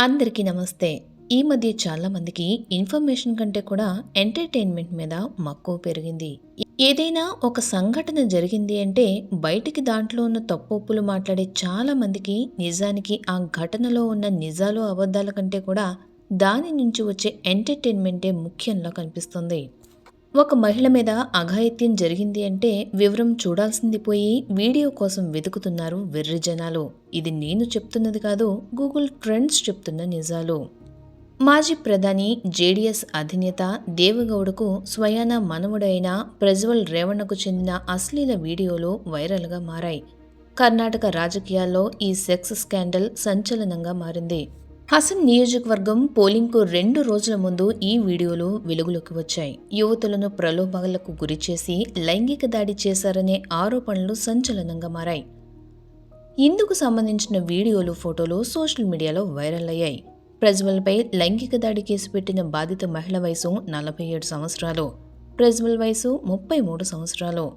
అందరికీ నమస్తే. ఈ మధ్య చాలా మందికి ఇన్ఫర్మేషన్ కంటే కూడా ఎంటర్టైన్మెంట్ మీద మక్కువ పెరిగింది. ఏదైనా ఒక సంఘటన జరిగింది అంటే బయటికి దాంట్లో ఉన్న తప్పొప్పులు మాట్లాడే చాలా మందికి నిజానికి ఆ ఘటనలో ఉన్న నిజాలు అబద్ధాల కంటే కూడా దాని నుంచి వచ్చే ఎంటర్టైన్మెంటే ముఖ్యంగా కనిపిస్తుంది. ఒక మహిళ మీద అఘాయిత్యం జరిగింది అంటే వివరం చూడాల్సింది పోయి వీడియో కోసం వెతుకుతున్నారు వెర్రి జనాలు. ఇది నేను చెప్తున్నది కాదు, గూగుల్ ట్రెండ్స్ చెప్తున్న నిజాలు. మాజీ ప్రధాని జేడీఎస్ అధినేత దేవగౌడకు స్వయాన మనవడైన ప్రజ్వల్ రేవణకు చెందిన అశ్లీల వీడియోలు వైరల్గా మారాయి. కర్ణాటక రాజకీయాల్లో ఈ సెక్స్ స్కాండల్ సంచలనంగా మారింది. హసన్ నియోజకవర్గం పోలింగ్కు 2 రోజుల ముందు ఈ వీడియోలు వెలుగులోకి వచ్చాయి. యువతులను ప్రలోభాలకు గురిచేసి లైంగిక దాడి చేశారనే ఆరోపణలు సంచలనంగా మారాయి. ఇందుకు సంబంధించిన వీడియోలు, ఫోటోలు సోషల్ మీడియాలో వైరల్ అయ్యాయి. ప్రజ్వల్పై లైంగిక దాడి కేసు పెట్టిన బాధిత మహిళ వయసు 47 సంవత్సరాలు, ప్రజ్వల్ వయసు 33 సంవత్సరాలు.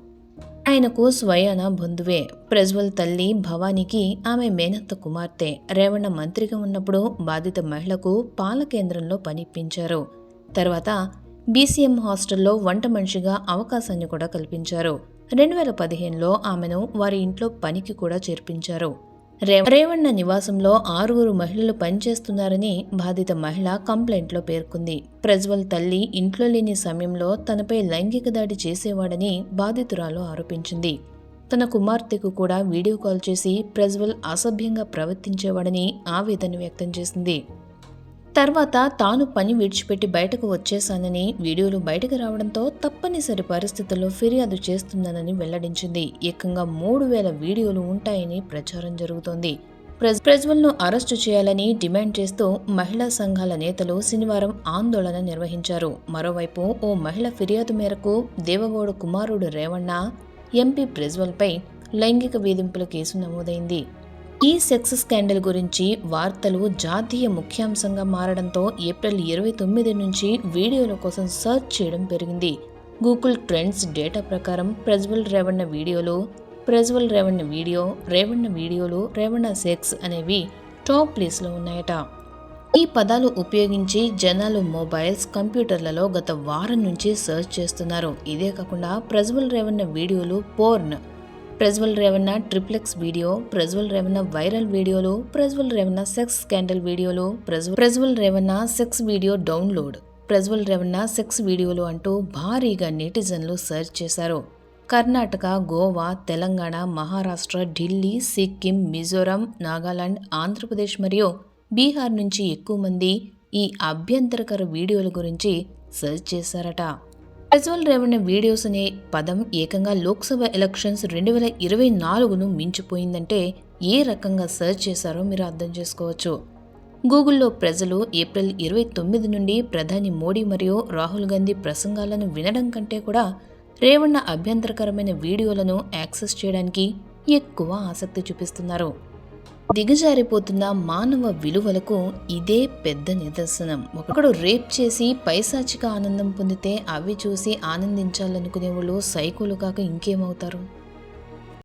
ఆయనకు స్వయాన బంధువే. ప్రజ్వల్ తల్లి భవానీకి ఆమె మేనత్త కుమార్తె. రేవణ మంత్రిగా ఉన్నప్పుడు బాధిత మహిళకు పాల కేంద్రంలో పనిప్పించారు. తర్వాత బీసీఎం హాస్టల్లో వంట మనిషిగా అవకాశాన్ని కూడా కల్పించారు. 2015లో ఆమెను వారి ఇంట్లో పనికి కూడా చేర్పించారు. రేవణ్ణ నివాసంలో 6 మహిళలు పనిచేస్తున్నారని బాధిత మహిళ కంప్లైంట్లో పేర్కొంది. ప్రజ్వల్ తల్లి ఇంట్లో లేని సమయంలో తనపై లైంగిక దాడి చేసేవాడని బాధితురాలు ఆరోపించింది. తన కుమార్తెకు కూడా వీడియో కాల్ చేసి ప్రజ్వల్ అసభ్యంగా ప్రవర్తించేవాడని ఆవేదన వ్యక్తం చేసింది. తర్వాత తాను పని విడిచిపెట్టి బయటకు వచ్చేశానని, వీడియోలు బయటకు రావడంతో తప్పనిసరి పరిస్థితుల్లో ఫిర్యాదు చేస్తున్నానని వెల్లడించింది. ఏకంగా 3000 వీడియోలు ఉంటాయని ప్రచారం జరుగుతోంది. ప్రజ్వల్ను అరెస్టు చేయాలని డిమాండ్ చేస్తూ మహిళా సంఘాల నేతలు శనివారం ఆందోళన నిర్వహించారు. మరోవైపు ఓ మహిళ ఫిర్యాదు మేరకు దేవగౌడ కుమారుడు రేవణ్ణ, ఎంపీ ప్రజ్వల్పై లైంగిక వేధింపుల కేసు నమోదైంది. ఈ సెక్స్ స్కాండల్ గురించి వార్తలు జాతీయ ముఖ్యాంశంగా మారడంతో ఏప్రిల్ 29 నుంచి వీడియోల కోసం సెర్చ్ చేయడం పెరిగింది. గూగుల్ ట్రెండ్స్ డేటా ప్రకారం ప్రజ్వల్ రేవణ్ణ వీడియోలు, ప్రజ్వల్ రేవణ్ణ వీడియో, రేవణ్ణ వీడియోలు, రేవణ్ణ సెక్స్ అనేవి టాప్ ప్లేస్లో ఉన్నాయట. ఈ పదాలు ఉపయోగించి జనాలు మొబైల్స్, కంప్యూటర్లలో గత వారం నుంచి సెర్చ్ చేస్తున్నారు. ఇదే కాకుండా ప్రజ్వల్ రేవణ్ణ వీడియోలు porn, Prajwal Revanna triplex video, Prajwal Revanna viral వీడియోలు, ప్రజ్వల్ రేవణ్ణ సెక్స్ స్కాండల్ వీడియోలు, Prajwal Revanna sex video download, Prajwal Revanna sex వీడియోలు అంటూ భారీగా నెటిజన్లు సెర్చ్ చేశారు. కర్ణాటక, గోవా, తెలంగాణ, మహారాష్ట్ర, ఢిల్లీ, సిక్కిం, మిజోరాం, నాగాలాండ్, ఆంధ్రప్రదేశ్ మరియు బీహార్ నుంచి ఎక్కువ మంది ఈ అభ్యంతరకర వీడియోల గురించి సెర్చ్ చేశారట. ప్రజ్వల్ రేవణ్ణ వీడియోస్ అనే పదం ఏకంగా లోక్సభ ఎలక్షన్స్ 2024ను మించిపోయిందంటే ఏ రకంగా సెర్చ్ చేశారో మీరు అర్థం చేసుకోవచ్చు. గూగుల్లో ప్రజలు ఏప్రిల్ 29 నుండి ప్రధాని మోడీ మరియు రాహుల్ గాంధీ ప్రసంగాలను వినడం కంటే కూడా రేవణ్ణ అభ్యంతరకరమైన వీడియోలను యాక్సెస్ చేయడానికి ఎక్కువ ఆసక్తి చూపిస్తున్నారు. దిగజారిపోతున్న మానవ విలువలకు ఇదే పెద్ద నిదర్శనం. ఒకడు రేప్ చేసి పైశాచిక ఆనందం పొందితే అవి చూసి ఆనందించాలనుకునే వాళ్ళు సైకోలు కాక ఇంకేమవుతారు?